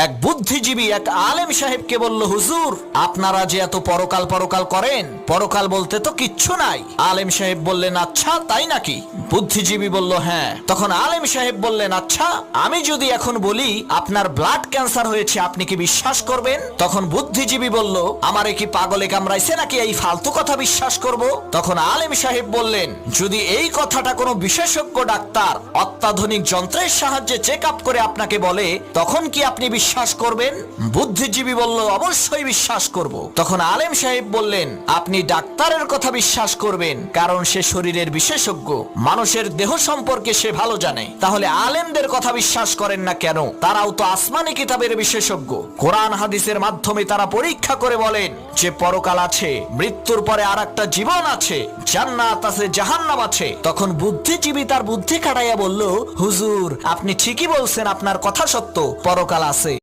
এক বুদ্ধিজীবী এক আলেম সাহেবকে বলল, হুজুর আপনারা যে এত পরকাল পরকাল করেন, পরকাল বলতে তো কিচ্ছু নাই। আলেম সাহেব বললেন, আচ্ছা তাই নাকি? বুদ্ধিজীবী বলল, হ্যাঁ। তখন আলেম সাহেব বললেন, আচ্ছা আমি যদি এখন বলি আপনার ব্লাড ক্যান্সার হয়েছে, আপনি কি বিশ্বাস করবেন? তখন বুদ্ধিজীবী বলল, আমারে কি পাগলে কামড়াইছে নাকি এই ফালতু কথা বিশ্বাস করব? তখন আলেম সাহেব বললেন, যদি এই কথাটা কোনো বিশেষজ্ঞ ডাক্তার অত্যাধুনিক যন্ত্রের সাহায্যে চেক আপ করে আপনাকে বলে, তখন কি আপনি বিশ্বাস করবেন? বুদ্ধিজীবী বলল, অবশ্যই বিশ্বাস করব। তখন আলেম সাহেব বললেন, আপনি ডাক্তারের কথা বিশ্বাস করবেন কারণ সে শরীরের বিশেষজ্ঞ, মানুষের দেহ সম্পর্কে সে ভালো জানে। তাহলে আলেমদের কথা বিশ্বাস করেন না কেন? তারাও তো আসমানি কিতাবের বিশেষজ্ঞ। কোরআন হাদিসের মাধ্যমে তারা পরীক্ষা করে বলেন যে পরকাল আছে, মৃত্যুর পরে আর একটা জীবন আছে, জান্নাত আছে, জাহান্নাম আছে। তখন বুদ্ধিজীবী তার বুদ্ধি খাটাইয়া বলল, হুজুর আপনি ঠিকই বলছেন, আপনার কথা সত্য, পরকাল আছে।